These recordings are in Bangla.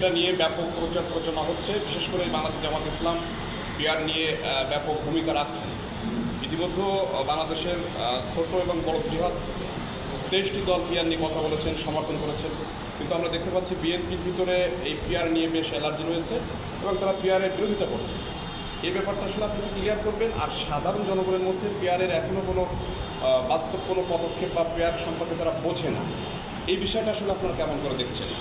সেটা নিয়ে ব্যাপক প্রচার প্রচারণা হচ্ছে। বিশেষ করে বাংলাদেশ জামাত ইসলাম পিআর নিয়ে ব্যাপক ভূমিকা রাখছে। ইতিমধ্যে বাংলাদেশের ছোট এবং বড় বৃহৎ 23টি দল পিআর নিয়ে কথা বলেছেন, সমর্থন করেছেন। কিন্তু আমরা দেখতে পাচ্ছি বিএনপির ভিতরে এই পিআর নিয়ে বেশ অ্যালার্জি রয়েছে এবং তারা পিআরের বিরোধিতা করছে। এই ব্যাপারটা আসলে আপনি ক্লিয়ার করবেন। আর সাধারণ জনগণের মধ্যে পিআরের এখনও কোনো বাস্তব কোনো পদক্ষেপ বা পিআর সম্পর্কে তারা বোঝে না। এই বিষয়টা আসলে আপনারা কেমন করে দেখছেন?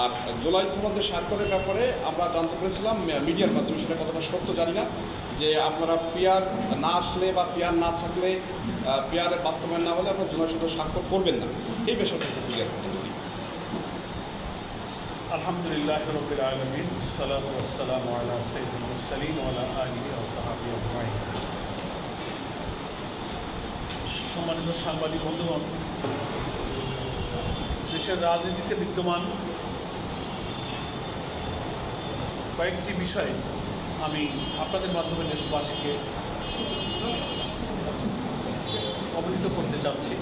আর জুলাই সনদের স্বাক্ষরের ব্যাপারে আমরা জানতে পেরেছিলাম মিডিয়ার মাধ্যমে, সেটা কতটা সত্য জানি না, যে আপনারা পিআর না আসলে বা পিআর না থাকলে, পিআরের বাস্তবায়ন না হলে আপনারা জুলাই সনদের স্বাক্ষর করবেন না। এই বিষয়টা একটু ক্লিয়ার করতে হবে। আলহামদুলিল্লাহ রাব্বিল আলামিন, সালাতু ওয়াসসালামু আলা সাইয়্যিদিল মুরসালিন ওয়া আলা আলিহি ওয়া সাহবিহি আজমাইন। সম্মানিত সাংবাদিক বন্ধুগণ, দেশের রাজনীতিতে বিদ্যমান কয়েকটি বিষয়ে আমি আপনাদের মাধ্যমে দেশবাসীকে অবহিত করতে চাচ্ছি।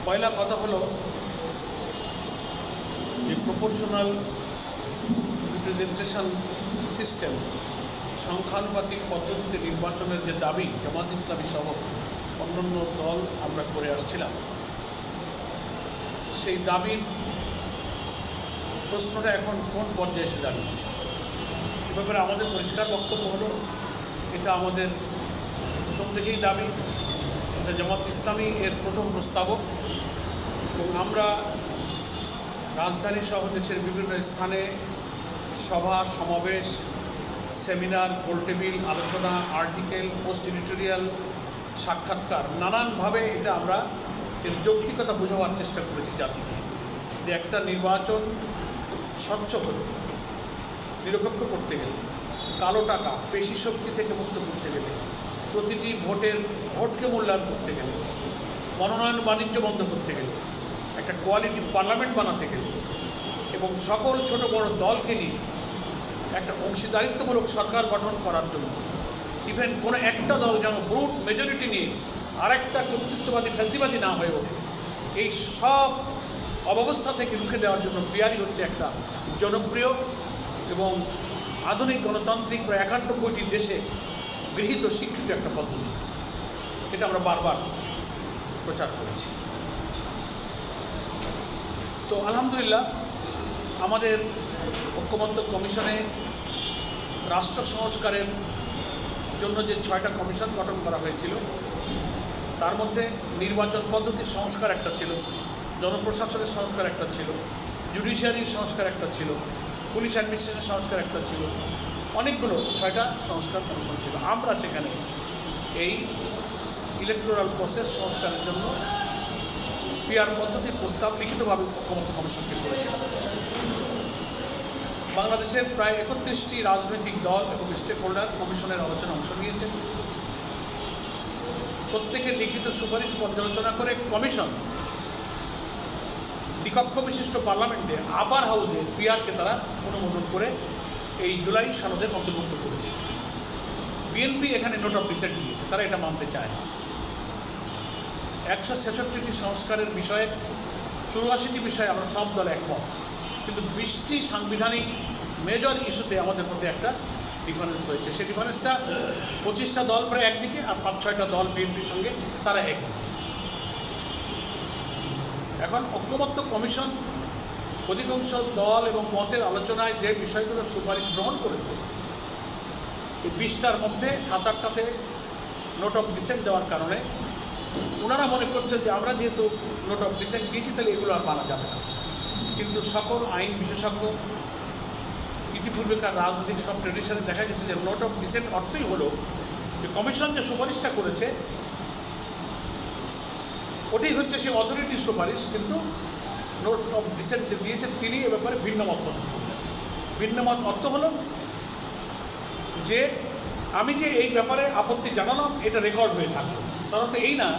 পয়লা কথা হলো যে প্রপোর্শনাল রিপ্রেজেন্টেশন সিস্টেম, সংখ্যানুপাতিক পদ্ধতিতে নির্বাচনের যে দাবি জামাত ইসলামী সহ অন্যান্য দল আমরা করে আসছিলাম, সেই দাবির প্রশ্নটা এখন কোন পর্যায়ে এসে দাঁড়িয়েছে। এ ব্যাপারে আমাদের পরিষ্কার বক্তব্য হলো, এটা আমাদের প্রথম থেকেই দাবি, এটা জামাত ইসলামী এর প্রথম প্রস্তাবক এবং আমরা রাজধানী সহ দেশের বিভিন্ন স্থানে সভা সমাবেশ, সেমিনার, গোলটেবিল, আলোচনা, আর্টিকেল, পোস্ট এডিটোরিয়াল, সাক্ষাৎকার, নানানভাবে এটা আমরা এর যৌক্তিকতা বোঝাবার চেষ্টা করেছি জাতিকে, যে একটা নির্বাচন স্বচ্ছ হলে, নিরপেক্ষ করতে গেলে, কালো টাকা পেশি শক্তি থেকে মুক্ত করতে গেলে, প্রতিটি ভোটকে মূল্যায়ন করতে গেলে, মনোনয়ন বাণিজ্য বন্ধ করতে গেলে, একটা কোয়ালিটি পার্লামেন্ট বানাতে গেলে এবং সকল ছোট বড় দলকে নিয়ে একটা অংশীদারিত্বমূলক সরকার গঠন করার জন্য, ইভেন কোনো একটা দল যেন ব্রুট মেজরিটি নিয়ে আরেকটা কর্তৃত্ববাদী ফ্যাসিবাদী না হয়ে ওঠে, এই সব অবস্থা থেকে রুখে দেওয়ার জন্য পিআরই হচ্ছে একটা জনপ্রিয় এবং আধুনিক গণতান্ত্রিক প্রায় 91টি দেশে গৃহীত স্বীকৃত একটা পদ্ধতি। এটা আমরা বারবার প্রচার করেছি। তো আলহামদুলিল্লাহ, আমাদের ঐক্যমত্য কমিশনে রাষ্ট্র সংস্কারের জন্য যে 6টা কমিশন গঠন করা হয়েছিল, তার মধ্যে নির্বাচন পদ্ধতির সংস্কার একটা ছিল, জনপ্রশাসনের সংস্কার একটা ছিল, জুডিশিয়ারির সংস্কার একটা ছিল, পুলিশ অ্যাডমিনিস্ট্রেশনের সংস্কার একটা ছিল, অনেকগুলো 6টা সংস্কার কমিশন ছিল। আমরা সেখানে এই ইলেকটোরাল প্রসেস সংস্কারের জন্য পিআর পদ্ধতির প্রস্তাব লিখিতভাবে ঐক্যমত্য কমিশনকে করেছিলাম। বাংলাদেশের প্রায় 31টি রাজনৈতিক দল এবং স্টেক হোল্ডার কমিশনের আলোচনা অংশ নিয়েছেন। প্রত্যেকের লিখিত সুপারিশ পর্যালোচনা করে কমিশন দ্বিকক্ষ বিশিষ্ট পার্লামেন্টে আপার হাউসে পিআরকে তারা অনুমোদন করে এই জুলাই সনদের অন্তর্ভুক্ত করেছে। বিএনপি এখানে নোট অফ ডিসেন্ট দিয়েছে, তারা এটা মানতে চায় না। 166টি সংস্কারের বিষয়ে 84টি বিষয়ে আমরা সব দল একমত, কিন্তু 20টি সাংবিধানিক মেজর ইস্যুতে আমাদের মধ্যে একটা ডিফারেন্স হয়েছে। সেই ডিফারেন্সটা 25টা দল প্রায় একদিকে আর 5-6টা দল বিএনপির সঙ্গে তারা একমত। এখন ঐক্যমত্য কমিশন অধিকাংশ দল এবং মতের আলোচনায় যে বিষয়গুলোর সুপারিশ গ্রহণ করেছে, এই 20টার মধ্যে 7-8টাতে নোট অফ ডিসেন্ট দেওয়ার কারণে ওনারা মনে করছেন যে আমরা যেহেতু নোট অফ ডিসেন্ট দিয়েছি, তাহলে এগুলো আর মানা যাবে না। কিন্তু সকল আইন বিশেষজ্ঞ, ইতিপূর্বেকার রাজনৈতিক সব ট্রেডিশনে দেখা গেছে যে নোট অফ ডিসেন্ট অর্থই হলো যে কমিশন যে সুপারিশটা করেছে ওটাই হচ্ছে সেই অথরিটির সুপারিশ, কিন্তু নোট অফ ডিসেন্ট যে দিয়েছেন তিনি এ ব্যাপারে ভিন্ন মত পোষণ করবেন। ভিন্ন মত অর্থ হলো যে আমি যে এই ব্যাপারে আপত্তি জানালাম এটা রেকর্ড হয়ে থাকবে, তার অর্থ এই না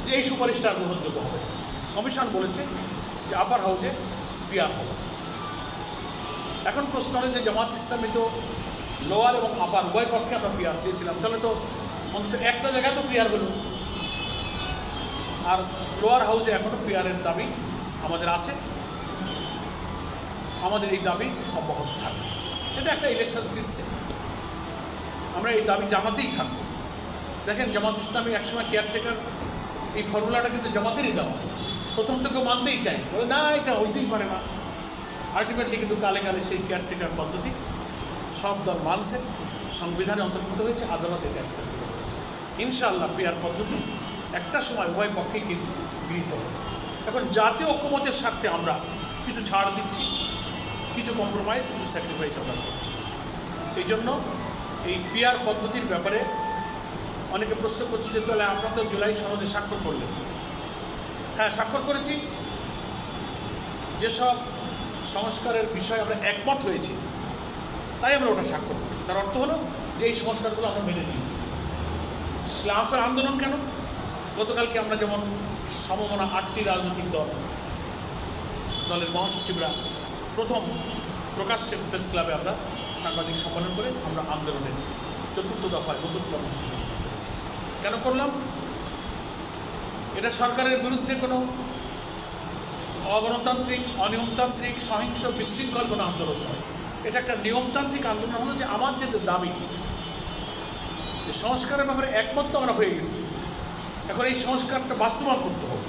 যে এই সুপারিশটা গ্রহণযোগ্য হবে। কমিশন বলেছে যে আপার হাউসে পিআর হবে। এখন প্রশ্ন হলো যে জামাত ইসলামী তো লোয়ার এবং আপার উভয় পক্ষে আমরা পিআর চেয়েছিলাম, তাহলে তো অন্তত একটা জায়গায় তো পিআর হলো, আর লোয়ার হাউসে এখনও পিআরের দাবি আমাদের আছে। আমাদের এই দাবি অব্যাহত থাকবে। এটা একটা ইলেকশন সিস্টেম, আমরা এই দাবি জামাতেই থাকবো। দেখেন জামাত ইসলামী একসময় কেয়ারটেকার এই ফর্মুলাটা কিন্তু জামাতেরই দেওয়া, প্রথম তো কেউ মানতেই চায়, বলে না এটা হইতেই পারে না। আলটিমেটলি কিন্তু কালে কালে সেই কেয়ারটেকার পদ্ধতি সব দল মানছে, সংবিধানে অন্তর্ভুক্ত হয়েছে, আদালত এটা অ্যাকসেপ্ট করেছে। ইনশাআল্লাহ পিআর পদ্ধতি একটা সময় উভয় পক্ষে কিন্তু গৃহীত হবে। এখন জাতীয় ঐক্যমতের স্বার্থে আমরা কিছু ছাড় দিচ্ছি, কিছু কম্প্রোমাইজ, কিছু স্যাক্রিফাইস আমরা করছি। এই জন্য এই পিআর পদ্ধতির ব্যাপারে অনেকে প্রশ্ন করছে যে তাহলে আপনারা তো জুলাই সনদে স্বাক্ষর করলেন। হ্যাঁ, স্বাক্ষর করেছি। যেসব সংস্কারের বিষয়ে আমরা একমত হয়েছি তাই আমরা ওটা স্বাক্ষর করেছি। তার অর্থ হলো যে এই সংস্কারগুলো আমরা মেনে নিয়েছি। তাহলে আমাদের আন্দোলন কেন? গতকালকে আমরা যেমন সমমনা 8টি রাজনৈতিক দলের মহাসচিবরা প্রথম প্রকাশ্যে প্রেস ক্লাবে আমরা সাংবাদিক সম্মেলন করে আমরা আন্দোলনের 4র্থ দফায় নতুন কর্মসূচি ঘোষণা করেছি। কেন করলাম? এটা সরকারের বিরুদ্ধে কোনো অগণতান্ত্রিক, অনিয়মতান্ত্রিক, সহিংস, বিশৃঙ্খল কোনো আন্দোলন নয়। এটা একটা নিয়মতান্ত্রিক আন্দোলন হলো যে আমার যে দাবি, যে সংস্কারের ব্যাপারে একমত তো আমরা হয়ে গেছি, এখন এই সংস্কারটা বাস্তবায়ন করতে হবে।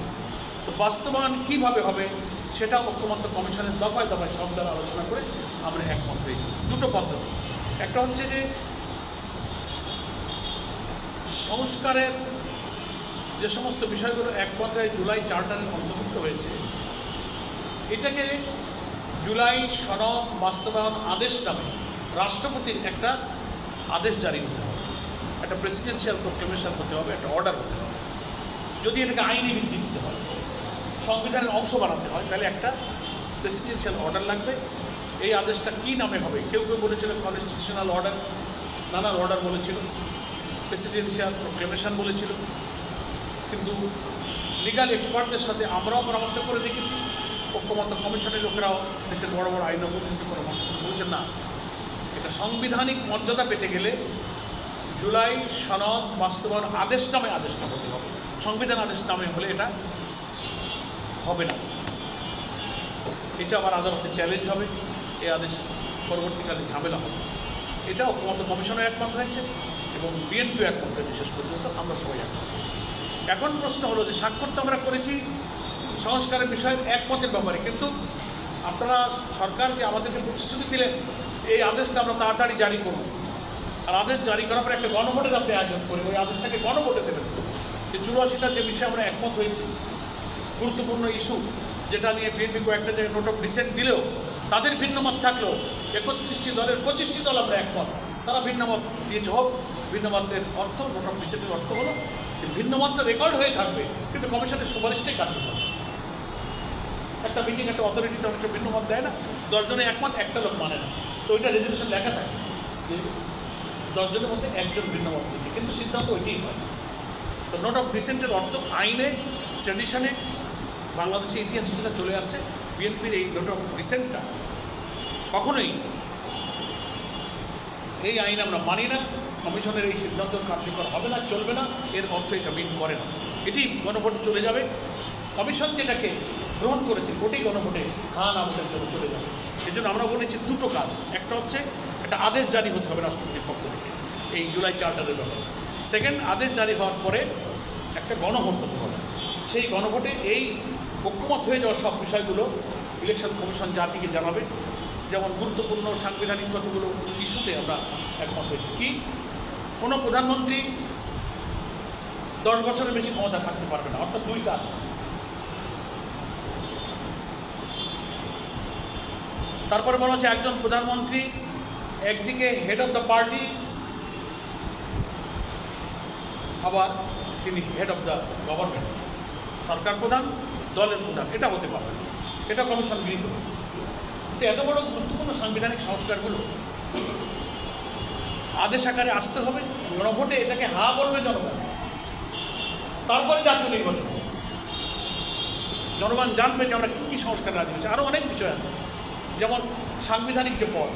তো বাস্তবায়ন কীভাবে হবে সেটা ঐক্যমত্য কমিশনের দফায় দফায় সব দ্বারা আলোচনা করে আমরা একমত হয়েছি। দুটো পদ্ধতি, একটা হচ্ছে যে সংস্কারের যে সমস্ত বিষয়গুলো একমত হয়ে জুলাই চার্টারে অন্তর্ভুক্ত হয়েছে, এটাকে জুলাই সনদ বাস্তবায়ন আদেশ নামে রাষ্ট্রপতির একটা আদেশ জারি হতে হবে, একটা প্রেসিডেন্সিয়াল প্রোক্লেমেশন হতে হবে, একটা অর্ডার হতে হবে। যদি এটাকে আইনি ভিত্তি দিতে হয়, সংবিধানের অংশ বানাতে হয়, তাহলে একটা প্রেসিডেন্সিয়াল অর্ডার লাগবে। এই আদেশটা কী নামে হবে? কেউ কেউ বলেছিল কনস্টিটিউশনাল অর্ডার, নানান অর্ডার বলেছিল, প্রেসিডেন্সিয়াল প্রোক্লেমেশন বলেছিল। কিন্তু লিগাল এক্সপার্টদের সাথে আমরাও পরামর্শ করে দেখেছি, ঐক্যমত্য কমিশনের লোকেরাও, দেশের বড় বড় আইন পরিষদের পরামর্শ করে বলছেন না, এটা সাংবিধানিক মর্যাদা পেতে গেলে জুলাই সনদ বাস্তবায়ন আদেশ নামে আদেশটা হতে হবে। সংবিধান আদেশ নামে হলে এটা হবে না। এটা আবার আদালতে চ্যালেঞ্জ হবে, এই আদেশ পরবর্তীকালে ঝামেলা হবে। এটা ঐক্যমত্য কমিশনও একমত হয়েছে এবং বিএনপিও একমত হয়েছে। শেষ পর্যন্ত আমরা সবাই একমত। এখন প্রশ্ন হলো যে স্বাক্ষর তো আমরা করেছি সংস্কারের বিষয়ে একমতের ব্যাপারে, কিন্তু আপনারা সরকার যে আমাদেরকে প্রতিশ্রুতি দিলেন এই আদেশটা আমরা তাড়াতাড়ি জারি করব, আর আদেশ জারি করার পরে একটা গণভোটের আপনি আয়োজন করে ওই আদেশটাকে গণভোটে দেবেন। যে 84টা যে বিষয়ে আমরা একমত হয়েছি, গুরুত্বপূর্ণ ইস্যু যেটা নিয়ে বিএনপি কয়েকটা জায়গায় নোট অফ ডিসেন্ট দিলেও তাদের ভিন্নমত থাকলেও 31টি দলের 25টি দল আমরা একমত, তারা ভিন্নমত দিয়েছে। হোক, ভিন্নমতের অর্থ, নোট অফ ডিসেন্টের অর্থ হলো ভিন্নমতটা রেকর্ড হয়ে থাকবে কিন্তু কমিশনের সুপারিশটাই কার্যকর। একটা মিটিং, একটা অথরিটিতে অবশ্য ভিন্নমত দেয় না, 10 জনে একমত, একটা লোক মানে না, তো ওইটা রেজলিউশন লেখা থাকে যে 10 জনের মধ্যে একজন ভিন্নমত দিচ্ছে, কিন্তু সিদ্ধান্ত ওইটাই হয়। তো নোট অফ ডিসেন্টের অর্থ আইনে, ট্র্যাডিশনে, বাংলাদেশের ইতিহাসে যেটা চলে আসছে, বিএনপির এই নোট অফ ডিসেন্টটা কখনোই এই আইন আমরা মানি না, কমিশনের এই সিদ্ধান্ত কার্যকর হবে না, চলবে না, এর অর্থ এটা মিন করে না, এটি গণভোটে চলে যাবে। কমিশন যেটাকে গ্রহণ করেছে ওটাই গণভোটে খান আমাদের জন্য চলে যাবে। এই জন্য আমরা বলেছি দুটো কাজ, একটা হচ্ছে একটা আদেশ জারি হতে হবে রাষ্ট্রপতির পক্ষ থেকে এই জুলাই চার্টারের ব্যাপারে। সেকেন্ড, আদেশ জারি হওয়ার পরে একটা গণভোট হতে হবে। সেই গণভোটে এই ঐক্যমত হয়ে যাওয়া সব বিষয়গুলো ইলেকশন কমিশন জাতিকে জানাবে। যেমন গুরুত্বপূর্ণ সাংবিধানিক কতগুলো ইস্যুতে আমরা একমত হয়েছি। কি? কোনো প্রধানমন্ত্রী 10 বছরের বেশি ক্ষমতা থাকতে পারবে না, অর্থাৎ 2 টার্ম। তারপরে বলা হচ্ছে একজন প্রধানমন্ত্রী একদিকে হেড অফ দ্য পার্টি, আবার তিনি হেড অফ দ্য গভর্নমেন্ট, সরকার প্রধান, দলের প্রধান, এটা হতে পারবে না, এটা কমিশন গৃহীত করেছে। তো এত বড় গুরুত্বপূর্ণ সাংবিধানিক সংস্কারগুলো আদেশ আকারে আসতে হবে, গণভোটে এটাকে হা বলবে জনগণ, তারপরে জাতীয় নির্বাচন জনগণ জানবে যে আমরা কী কী সংস্কার রাজি হয়েছে। আরও অনেক বিষয় আছে, যেমন সাংবিধানিক যে পদ,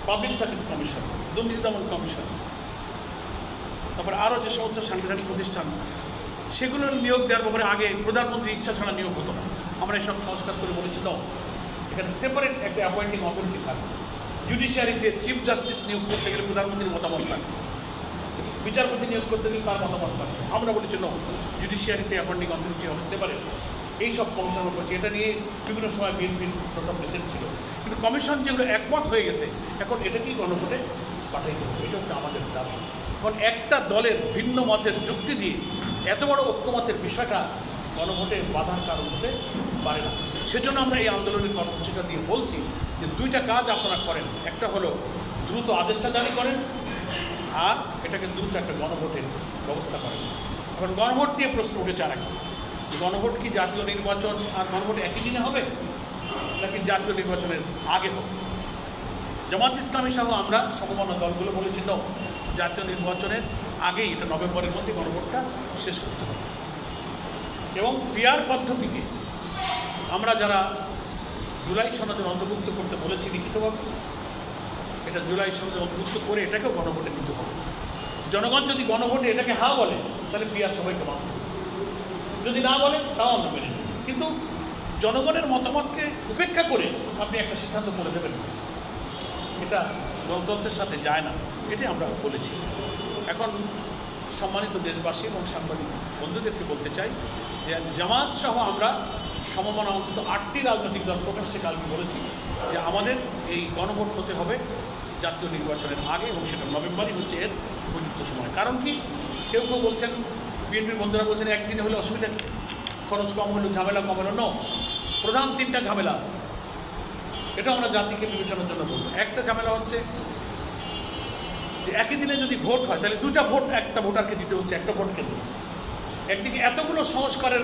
পাবলিক সার্ভিস কমিশন, দুর্নীতি দমন কমিশন, তারপরে আরও যে সমস্ত সাংবিধানিক প্রতিষ্ঠান, সেগুলোর নিয়োগ দেওয়ার ব্যাপারে আগে প্রধানমন্ত্রীর ইচ্ছা ছাড়া নিয়োগ হতো না। আমরা এসব সংস্কার করে বলেছি, দাও এখানে সেপারেট একটা অ্যাপয়েন্টিং অথরিটি থাকবে। জুডিশিয়ারিতে চিফ জাস্টিস নিয়োগ করতে গেলে প্রধানমন্ত্রীর মতামত থাকবে, বিচারপতি নিয়োগ করতে গেলে তার মতামত থাকবে। আমরা বলেছি নো, জুডিশিয়ারিতে অ্যাপয়েন্টিং অথরিটি হবে সেপারেট। এইসব কমিশন করছে, এটা নিয়ে বিভিন্ন সময় বিএনপির প্রথম প্রেসিডেন্ট ছিল, কিন্তু কমিশন যেগুলো একমত হয়ে গেছে এখন এটাকেই গণভোটে পাঠাইতে হবে। এটা হচ্ছে আমাদের দাবি। এখন একটা দলের ভিন্ন মতের যুক্তি দিয়ে এত বড় ঐক্যমতের বিষয়টা গণভোটে বাধার কারণ হতে পারে না। সেজন্য আমরা এই আন্দোলনের কর্মসূচিটা দিয়ে বলছি যে দুইটা কাজ আপনারা করেন। একটা হলো দ্রুত আদেশটা জারি করেন, আর এটাকে দ্রুত একটা গণভোটের ব্যবস্থা করেন। এখন গণভোট নিয়ে প্রশ্ন উঠেছে আর একটা, গণভোট কি জাতীয় নির্বাচন আর গণভোট একই দিনে হবে নাকি জাতীয় নির্বাচনের আগে হবে? জামাত ইসলামী সহ আমরা সমমনা দলগুলো বলেছিল জাতীয় নির্বাচনের আগেই, এটা নভেম্বরের মধ্যে গণভোটটা শেষ করতে হবে। এবং পিআর পদ্ধতিকে আমরা যারা জুলাই সনদের অন্তর্ভুক্ত করতে বলেছি লিখিতভাবে, এটা জুলাই সনদে অন্তর্ভুক্ত করে এটাকেও গণভোটে নিতে হবে। জনগণ যদি গণভোটে এটাকে হা বলে তাহলে পিআর সবাইকে মানতে হবে, যদি না বলে তাও আমরা মেনে নেব। কিন্তু জনগণের মতামতকে উপেক্ষা করে আপনি একটা সিদ্ধান্ত করে দেবেন, এটা গণতন্ত্রের সাথে যায় না, এটাই আমরা বলেছি। এখন সম্মানিত দেশবাসী এবং সাংবাদিক বন্ধুদেরকে বলতে চাই যে জামাত সহ আমরা সমমনা অন্তত 8টি রাজনৈতিক দল প্রকাশ্যে কালকে বলেছি যে আমাদের এই গণভোট হতে হবে জাতীয় নির্বাচনের আগে, এবং সেটা নভেম্বরই হচ্ছে এর উপযুক্ত সময়। কারণ কি, কেউ কেউ বলছেন, বিএনপির বন্ধুরা বলছেন একদিনে হলে অসুবিধা কী, খরচ কম হলো, ঝামেলা কম হলো। প্রধান 3টা ঝামেলা আছে, এটা আমরা জাতিকে বিবেচনার জন্য বলবো। একটা ঝামেলা হচ্ছে যে একই দিনে যদি ভোট হয় তাহলে 2টা ভোট একটা ভোটারকে দিতে হচ্ছে একটা ভোট কেন্দ্র। একদিকে এতগুলো সংস্কারের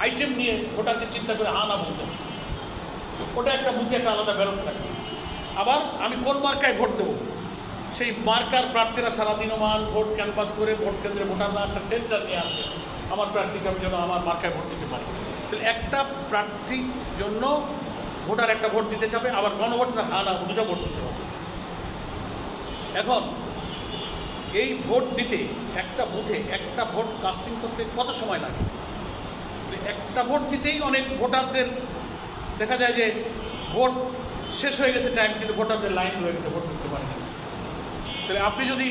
আইটেম নিয়ে ভোটারকে চিন্তা করে না বলতে হবে, ওটা একটা বুথে একটা আলাদা ব্যালট থাকে। আবার আমি কোন মার্কায় ভোট দেবো, সেই মার্কার প্রার্থীরা সারাদিনও ভোট ক্যানভাস করে ভোট কেন্দ্রে ভোটাররা একটা টেনশন নিয়ে আসবে, আমার প্রার্থীকে আমি যেন আমার মার্কায় ভোট দিতে পারি। তাহলে একটা প্রার্থীর জন্য ভোটার একটা ভোট দিতে চাবে, আবার গণভোটার না 2টা ভোট দিতে হবে। এখন এই ভোট দিতে একটা বুথে একটা ভোট কাস্টিং করতে কত সময় লাগে? একটা ভোট দিতেই অনেক ভোটারদের দেখা যায় যে ভোট শেষ হয়ে গেছে টাইম, কিন্তু ভোটারদের লাইন রয়ে গেছে, ভোট দিতে পারে না। তাহলে আপনি যদি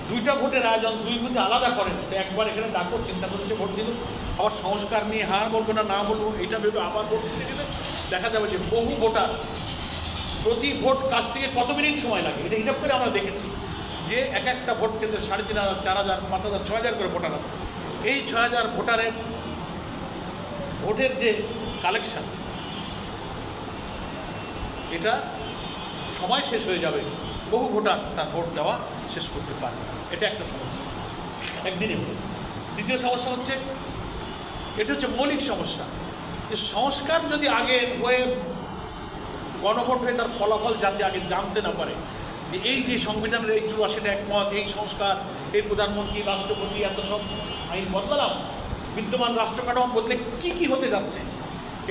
2টা ভোটের আয়োজন 2 বুথে আলাদা করেন, তো একবার এখানে ডাকো, চিন্তা করেছে ভোট দিল, আবার সংস্কার নিয়ে হ্যাঁ বলবো না বলবো এটা ভেবে আবার ভোট দিতে গেলে দেখা যাবে যে বহু ভোটার প্রতি ভোট কাস্টিংয়ে কত মিনিট সময় লাগে। এটা হিসাব করে আমরা দেখেছি যে একটা ভোট কেন্দ্রে 3,500, 4,000, 5,000, 6,000 করে ভোটার আছে। এই 6,000 ভোটারের ভোটের যে কালেকশন, এটা সময় শেষ হয়ে যাবে, বহু ভোটার তার ভোট দেওয়া শেষ করতে পারবে না। এটা একটা সমস্যা একদিনে হলো। দ্বিতীয় সমস্যা হচ্ছে, এটা হচ্ছে মৌলিক সমস্যা, যে সংস্কার যদি আগে হয়ে গণভোট হয়ে তার ফলাফল যাতে আগে জানতে না পারে যে এই যে সংবিধানের এই 84টা একমত, এই সংস্কার, এই প্রধানমন্ত্রী, রাষ্ট্রপতি, এত সব আইন বদলালাম, বিদ্যমান রাষ্ট্র কাঠামো বদলে কী কী হতে যাচ্ছে,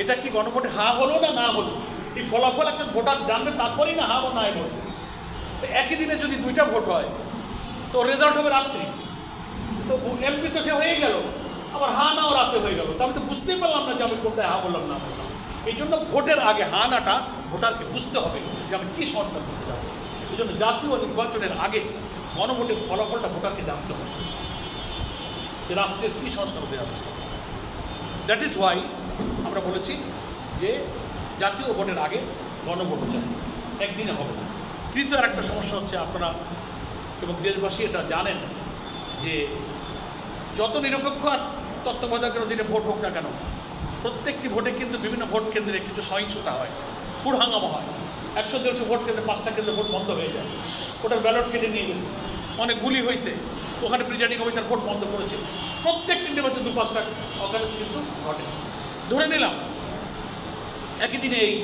এটা কি গণভোটে হ্যাঁ হলো না হলো, এই ফলাফল একটা ভোটার জানবে, তারপরেই না হ্যাঁ বা নাই বলবে। তো একই দিনে যদি 2টা ভোট হয় তো রেজাল্ট হবে রাত্রি, তো এমপি তো সে হয়ে গেল, আবার হ্যাঁ নাও রাতে হয়ে গেল, তো আমি তো বুঝতেই পারলাম না যে আমি কোনটায় হ্যাঁ বললাম না বললাম। এই জন্য ভোটের আগে হ্যাঁ নাটা ভোটারকে বুঝতে হবে যে আমি কী সংস্কার করতে যাচ্ছি। এই জন্য জাতীয় নির্বাচনের আগে গণভোটের ফলাফলটা ভোটারকে জানতে হবে যে রাষ্ট্রের কী সংস্কার হতে যাচ্ছে। দ্যাট ইজ ওয়াই আমরা বলেছি যে জাতীয় ভোটের আগে গণভোট চাই, একদিনে হবে না। তৃতীয় আর একটা সমস্যা হচ্ছে, আপনারা এবং দেশবাসী এটা জানেন যে যত নিরপেক্ষ আর তত্ত্বাবধায়কের অধীনে ভোট হোক না কেন, প্রত্যেকটি ভোটে কিন্তু বিভিন্ন ভোট কেন্দ্রে কিছু সহিংসতা হয়, হুড়হাঙ্গামা হয়। 100-150 ভোট কেন্দ্রে 5টা কেন্দ্রে ভোট বন্ধ হয়ে যায়, ওটার ব্যালট কেটে নিয়ে গেছে, অনেক গুলি হয়েছে, ওখানে প্রিজাইডিং অফিসার ভোট বন্ধ করেছে। প্রত্যেকটি নির্বাচন 2-5টা অকারেন্স কিন্তু ঘটে। ধরে নিলাম একই দিনে এই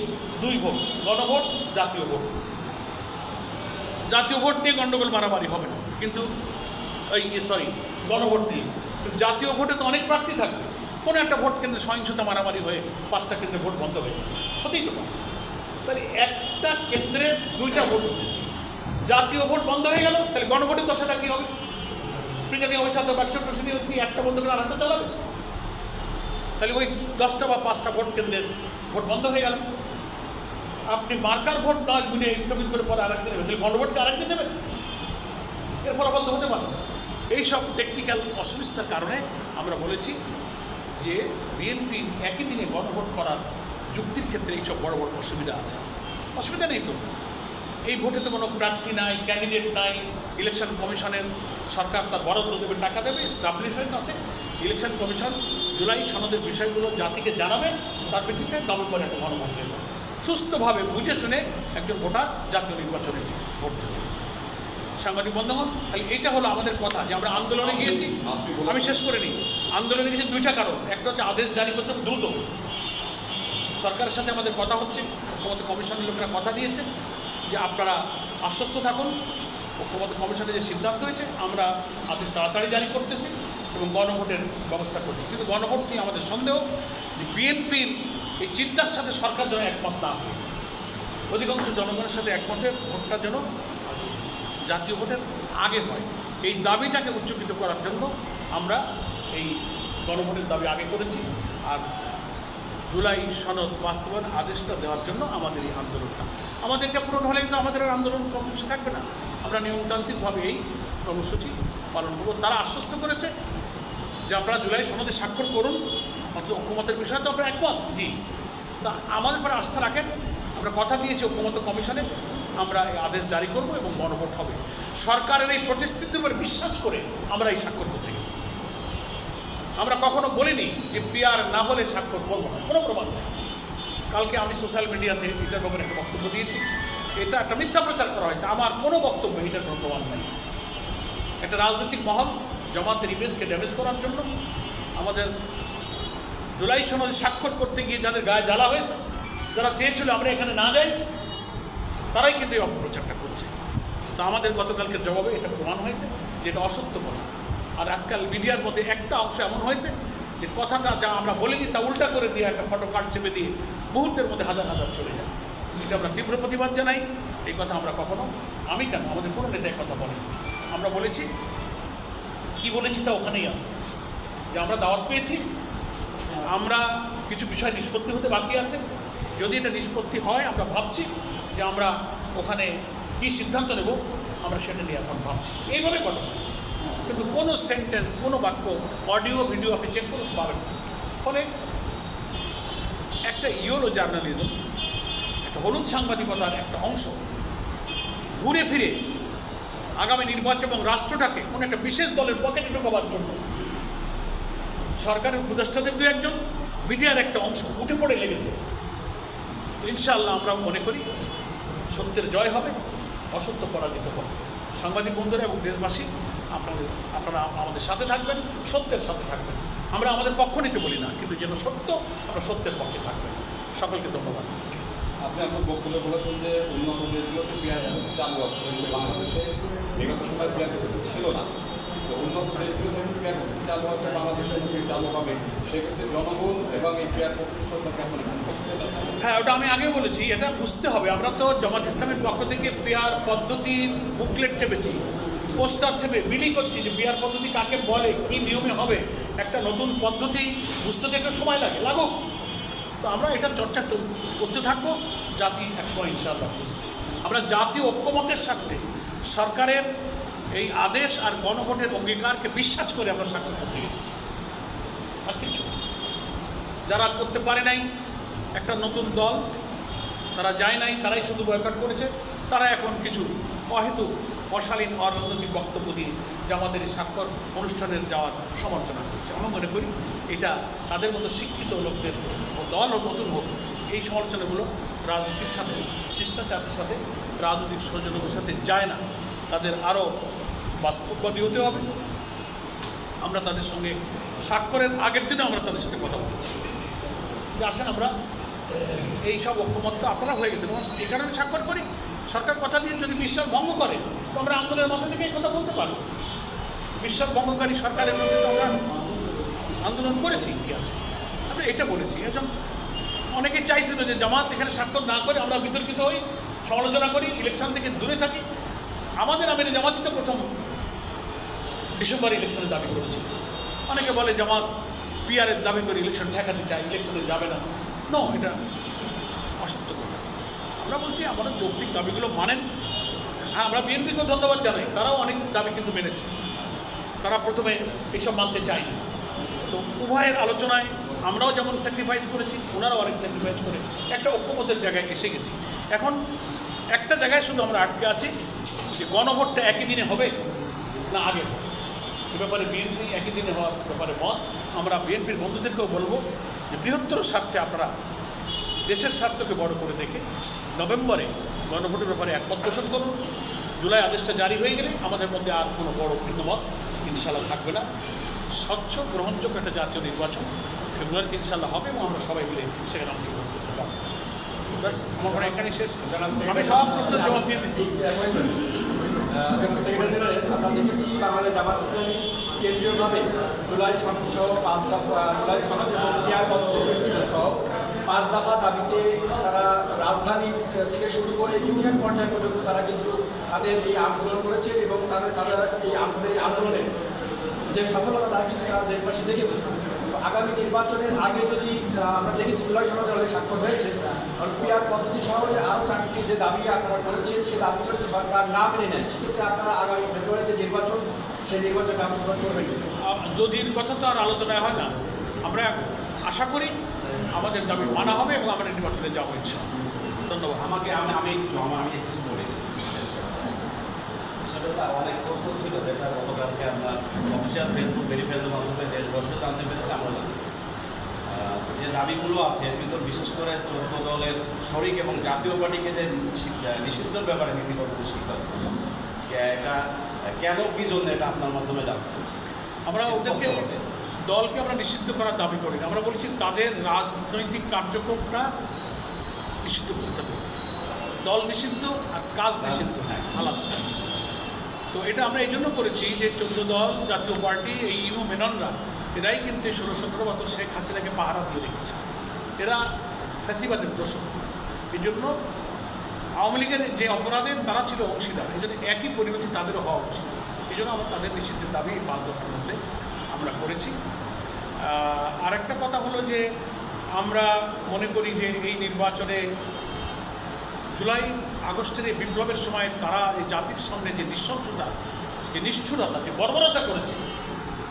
2 ভোট, গণভোট, জাতীয় ভোট। জাতীয় ভোট নিয়ে গণ্ডগোল মারামারি হবে না, কিন্তু গণভোট নিয়ে। কিন্তু জাতীয় ভোটে তো অনেক প্রার্থী থাকবে, কোনো একটা ভোট কেন্দ্রে সহিংসতা মারামারি হয়ে 5টা কেন্দ্রে ভোট বন্ধ হয়ে যাবে, হতেই তো পারে। তাহলে একটা কেন্দ্রে 2টা ভোট হতেছে, জাতীয় ভোট বন্ধ হয়ে গেল, তাহলে গণভোটের দশাটা কী হবে? প্রিজাইডিং অফিসার তো 100 নিয়ে একটা বন্ধ করে আরেকটা চালাবে, তাহলে ওই 10টা বা 5টা ভোট কেন্দ্রের ভোট বন্ধ হয়ে গেল। আপনি মার্কার ভোট না গুনে স্থগিত করে পরে আরেকজন নেবেন, তাহলে গণভোটকে আরেকজন নেবেন, এর ফলাফল তো হতে পারে। এইসব টেকনিক্যাল অসুবিধার কারণে আমরা বলেছি যে বিএনপি একই দিনে গণভোট করার যুক্তির ক্ষেত্রে এইসব বড় বড় অসুবিধা আছে। অসুবিধা নেই তো, এই ভোটে তো কোনো প্রার্থী নাই, ক্যান্ডিডেট নাই, ইলেকশন কমিশনের সরকার তার বরাদ্দ দেবে, টাকা দেবে, এস্টাবলিশমেন্ট আছে। ইলেকশন কমিশন জুলাই সনদের বিষয়গুলো জাতিকে জানাবে, তার ভিত্তিতে নভেম্বরে একটা গণভোট দেবে। সুস্থভাবে বুঝে শুনে একজন ভোটার জাতীয় নির্বাচনে ভোট দেবে। সাংবাদিক বন্ধুগণ, তাহলে এটা হলো আমাদের কথা যে আমরা আন্দোলনে গিয়েছি। আমি শেষ করে নিই, আন্দোলনে গিয়েছি দুইটা কারণ। একটা হচ্ছে আদেশ জারি করতে দ্রুত, সরকারের সাথে আমাদের কথা হচ্ছে, ঐক্যমত্য কমিশনের লোকেরা কথা দিয়েছে যে আপনারা আশ্বস্ত থাকুন, ঐক্যমত্য কমিশনের যে সিদ্ধান্ত হয়েছে আমরা আদেশ তাড়াতাড়ি জারি করতেছি এবং গণভোটের ব্যবস্থা করছি। কিন্তু গণভোট নিয়ে আমাদের সন্দেহ যে বিএনপির এই চিন্তার সাথে সরকার যেন একমত না হয়, অধিকাংশ জনগণের সাথে একমতে ভোটটা যেন জাতীয় ভোটের আগে হয়, এই দাবিটাকে উচ্চকিত করার জন্য আমরা এই গণভোটের দাবি আগে করেছি। আর জুলাই সনদ বাস্তবায়ন আদেশটা দেওয়ার জন্য আমাদের এই আন্দোলনটা, আমাদের এটা পূরণ হলে কিন্তু আমাদের আর আন্দোলন কর্মসূচি থাকবে না, আমরা নিয়মতান্ত্রিকভাবে এই কর্মসূচি পালন করব। তারা আশ্বস্ত করেছে যে আপনারা জুলাই সনদে স্বাক্ষর করুন, অর্থাৎ ঐক্যমতের বিষয়ে তো আপনারা একমত, জি, তা আমাদের পরে আস্থা রাখেন। আমরা কথা দিয়েছি ঐক্যমত্য কমিশনে আমরা এই আদেশ জারি করব এবং গণভোট হবে। সরকারের এই প্রতিশ্রুতির উপর বিশ্বাস করে আমরা এই স্বাক্ষর করতে গেছি। আমরা কখনো বলিনি যে পিআর না হলে স্বাক্ষর করব না, কোনো প্রমাণ নেই। কালকে আমি সোশ্যাল মিডিয়াতে এটার ব্যাপারে একটা বক্তব্য দিয়েছি, এটা একটা মিথ্যা প্রচার করা হয়েছে, আমার কোনো বক্তব্য এটার কোনো প্রমাণ নেই। একটা রাজনৈতিক মহল জামাতের ইমেজকে ড্যামেজ করার জন্য আমাদের জুলাই সনদে স্বাক্ষর করতে গিয়ে যাদের গায়ে জ্বালা হয়েছে, যারা চেয়েছিল আমরা এখানে না যাই, তারাই কিন্তু এই অপপ্রচারটা করছে। তো আমাদের গতকালকের জবাবে এটা প্রমাণ হয়েছে যে এটা অসত্য কথা। আর আজকাল মিডিয়ার মধ্যে একটা অংশ এমন হয়েছে যে কথাটা যা আমরা বলিনি তা উল্টা করে দিয়ে একটা ফটো কার্ড চেপে দিয়ে মুহূর্তের মধ্যে হাজার হাজার চলে যায়। এটা আমরা তীব্র প্রতিবাদ জানাই। এই কথা আমরা কখনো, আমি কেন, আমাদের কোনো নেতা কথা বলেন। আমরা বলেছি, কি বলেছি তা ওখানেই আসছে যে আমরা দাওয়াত পেয়েছি, আমরা কিছু বিষয় নিষ্পত্তি হতে বাকি আছে। যদি এটা নিষ্পত্তি হয় আমরা ভাবছি যে আমরা ওখানে কী সিদ্ধান্ত নেব, আমরা সেটা নিয়ে এখন ভাবছি, এইভাবে কথা বলছি। কিন্তু কোনো সেন্টেন্স, কোনো বাক্য, অডিও ভিডিও আপনি চেক করতে পাবেন। ফলে একটা ইয়েলো জার্নালিজম, একটা হলুদ সাংবাদিকতার একটা অংশ ঘুরে ফিরে আগামী নির্বাচন এবং রাষ্ট্রটাকে কোনো একটা বিশেষ দলের পকেটে ঢোকাবার জন্য সরকারের উপদেষ্টাদের দু একজন, মিডিয়ার একটা অংশ উঠে পড়ে লেগেছে। ইনশাআল্লাহ আমরা মনে করি সত্যের জয় হবে, অসত্য পরাজিত হবে। সাংবাদিক বন্ধুরা এবং দেশবাসী, আপনারা আমাদের সাথে থাকবেন, সত্যের সাথে থাকবেন। আমরা আমাদের পক্ষ নিতে বলি না, কিন্তু যেন সত্য, আমরা সত্যের পক্ষে থাকবেন। সকলকে ধন্যবাদ। আপনি আপনার বক্তব্যে বলেছেন যে উন্নত দেশগুলোতে পেঁয়াজ চালু আছে, কিন্তু বাংলাদেশে বিগত সময় পেঁয়াজ ছিল না। তো উন্নত দেশগুলোতে পেঁয়াজ চালু আছে, বাংলাদেশে চালু হবে, সেক্ষেত্রে জনগণ এবং এই পেঁয়াজ সরকারকে এখন হ্যাঁ, ওটা আমি আগেও বলেছি, এটা বুঝতে হবে। আমরা তো জামাত ইসলামের পক্ষ থেকে পেয়ার পদ্ধতির বুকলেট চেপেছি, পোস্টার চেপে বিলি করছি যে পেয়ার পদ্ধতি কাকে বলে, কী নিয়মে হবে। একটা নতুন পদ্ধতি বুঝতে তো একটু সময় লাগুক। তো আমরা এটা চর্চা করতে থাকবো, জাতি একসময় ইনশাআল্লাহ বুঝবে। আমরা জাতীয় ঐক্যমতের স্বার্থে সরকারের এই আদেশ আর গণভোটের অঙ্গীকারকে বিশ্বাস করে আমরা স্বাক্ষর করতে গেছি, আর কিছু। যারা করতে পারে নাই, একটা নতুন দল, তারা যায় নাই, তারাই শুধু বয়কট করেছে, তারা এখন কিছু অহেতুক অশালীন অরাজনৈতিক বক্তব্য দিয়ে জামাতের স্বাক্ষর অনুষ্ঠানের যাওয়ার সমালোচনা করছে। আমরা মনে করি এটা তাদের মতো শিক্ষিত লোকদের দল হোক, নতুন হোক, এই সমালোচনাগুলো রাজনীতির সাথে, শিষ্টাচারের সাথে, রাজনৈতিক সৌজন্যতার সাথে যায় না। তাদের আরও বাস্তববাদী হতে হবে। আমরা তাদের সঙ্গে স্বাক্ষরের আগের দিনে আমরা তাদের সাথে কথা বলেছি যে আসেন আমরা এই সব ঐক্যমত্য আপনারা হয়ে গেছেন, এই কারণে স্বাক্ষর করি। সরকার কথা দিয়ে যদি বিশ্বাস ভঙ্গ করে তো আমরা আন্দোলনের মাথা থেকে এই কথা বলতে পারব। বিশ্বাস ভঙ্গকারী সরকারের মধ্যে তো আমরা আন্দোলন করেছি ইতিহাসে, আমরা এটা বলেছি। একজন অনেকে চাইছিল যে জামাত এখানে স্বাক্ষর না করে আমরা বিতর্কিত হই, সমালোচনা করি, ইলেকশন থেকে দূরে থাকি। আমাদের আমির জামাতই তো প্রথম ডিসেম্বর ইলেকশনের দাবি করেছিল। অনেকে বলে জামাত পিআরের দাবি করে ইলেকশন ঠেকাতে চায়, ইলেকশনে যাবে না। এটা অসত্য কথা। আমরা বলছি আমাদের যৌক্তিক দাবিগুলো মানেন। হ্যাঁ, আমরা বিএনপিকেও ধন্যবাদ জানাই, তারাও অনেক দাবি কিন্তু মেনেছে। তারা প্রথমে এইসব মানতে চায়নি, তো উভয়ের আলোচনায় আমরাও যেমন স্যাক্রিফাইস করেছি, ওনারাও অনেক স্যাক্রিফাইস করে একটা ঐক্যমতের জায়গায় এসে গেছি। এখন একটা জায়গায় শুধু আমরা আটকে আছি যে গণভোটটা একই দিনে হবে না আগে হবে। এ ব্যাপারে বিএনপি একই দিনে হওয়ার ব্যাপারে মত। আমরা বিএনপির বন্ধুদেরকেও বলবো যে বৃহত্তর স্বার্থে আপনারা দেশের স্বার্থকে বড় করে দেখে নভেম্বরে গণভোটের ব্যাপারে একমত পোষণ করুন। জুলাই আদেশটা জারি হয়ে গেলে আমাদের মধ্যে আর কোনো বড় ভিন্নমত ইনশাল্লাহ থাকবে না। স্বচ্ছ গ্রহণযোগ্য একটা জাতীয় নির্বাচন ফেব্রুয়ারিতে ইনশাল্লাহ হবে এবং আমরা সবাই মিলে সেখানে অংশগ্রহণ করতে পারবো। ব্যাস, আমার মনে হয় এখানেই শেষ। আমি সব প্রশ্নের জবাব দিয়ে দিচ্ছি। আমরা দেখেছি বাংলাদেশ জামাত ইসলামী কেন্দ্রীয়ভাবে জুলাই সনদ সহ 5 দফা জুলাই সনদ এবং পিয়ার সহ 5 দফা দাবিতে তারা রাজধানী থেকে শুরু করে ইউনিয়ন পর্যায় পর্যন্ত তারা কিন্তু তাদের এই আন্দোলন করেছে এবং তারা এই আন্দোলনের যে সফলতা তা কিন্তু তারা দেশবাসী দেখেছে। আগামী নির্বাচনের আগে যদি আমরা দেখেছি জুলাই সনদে অলরেডি স্বাক্ষর হয়েছে, পিয়ার পদ্ধতি সহ যে আরও 4টি যে দাবি আপনারা করেছেন সেই দাবিগুলো যদি সরকার না মেনে নেয়, সেক্ষেত্রে আপনারা আগামী ফেব্রুয়ারিতে নির্বাচন সেই নির্বাচনে অংশগ্রহণ করবেন। যদির কথা তো আর আলোচনায় হয় না, আমরা আশা করি আমাদের দাবি মানা হবে এবং আমরা নির্বাচনে যাবো ইনশাআল্লাহ। ধন্যবাদ। আমি কিছু বলি। সেটা অনেক তথ্য ছিল যেটা গতকালকে আমরা অফিসিয়াল ফেসবুক ভেরিফাইজের মাধ্যমে দেশবাসী জানতে পেরেছি, আমরা জানতে পেরেছি। যে দাবিগুলো আছে এর ভিতর বিশেষ করে 14 দলের শরিক এবং জাতীয় পার্টিকে যে নিষিদ্ধের ব্যাপারে নীতিগত যে সিদ্ধান্ত, এটা কেন কি জন্য এটা আপনার মাধ্যমে জানতে চাচ্ছি। আমরা ওদেরকে দলকে আমরা নিষিদ্ধ করার দাবি করি না, আমরা বলছি তাদের রাজনৈতিক কার্যক্রমটা নিষিদ্ধ করতে হবে। দল নিষিদ্ধ আর কাজ নিষিদ্ধ আলাদা। তো এটা আমরা এই জন্য করেছি যে 14 দল জাতীয় পার্টি এই ইউ মেননরা এরাই কিন্তু 16-17 বছর শেখ হাসিনাকে পাহারা দিয়ে রেখেছে। এরা ফ্যাসিবাদের দোষক। এই জন্য আওয়ামী লীগের যে অপরাধের তারা ছিল অংশীদার, এই জন্য একই পরিণতি তাদেরও হওয়া উচিত। এই জন্য আমরা তাদের নিষিদ্ধের দাবি 5 দফার মধ্যে আমরা করেছি। আরেকটা কথা হলো যে আমরা মনে করি যে এই নির্বাচনে জুলাই আগস্টের এই বিপ্লবের সময় তারা এই জাতির সামনে যে নৃশংসতা, যে নিষ্ঠুরতা, যে বর্বরতা করেছে,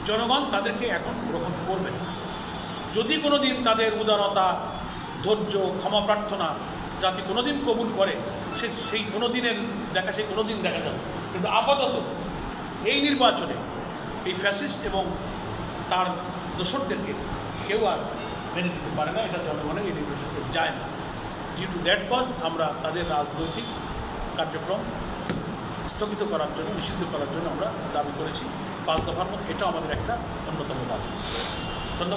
জনগণ তাদেরকে এখন গ্রহণ করবে না। যদি কোনো দিন তাদের উদারতা, ধৈর্য, ক্ষমা প্রার্থনা জাতি কোনো দিন কবুল করে, সেই কোনো দিনের দেখা সেই কোনো দিন দেখা যাবে। কিন্তু আপাতত এই নির্বাচনে এই ফ্যাসিস্ট এবং তার দোসরদেরকে কেউ আর মেনে নিতে পারে না। এটা জনগণের এই নির্বাচনে যায় না। ডিউ টু দ্যাট কজ আমরা তাদের রাজনৈতিক কার্যক্রম স্থগিত করার জন্য, নিষিদ্ধ করার জন্য আমরা দাবি করেছি 5 দফার মধ্যে। এটা আমাদের একটা অন্যতম দাবি।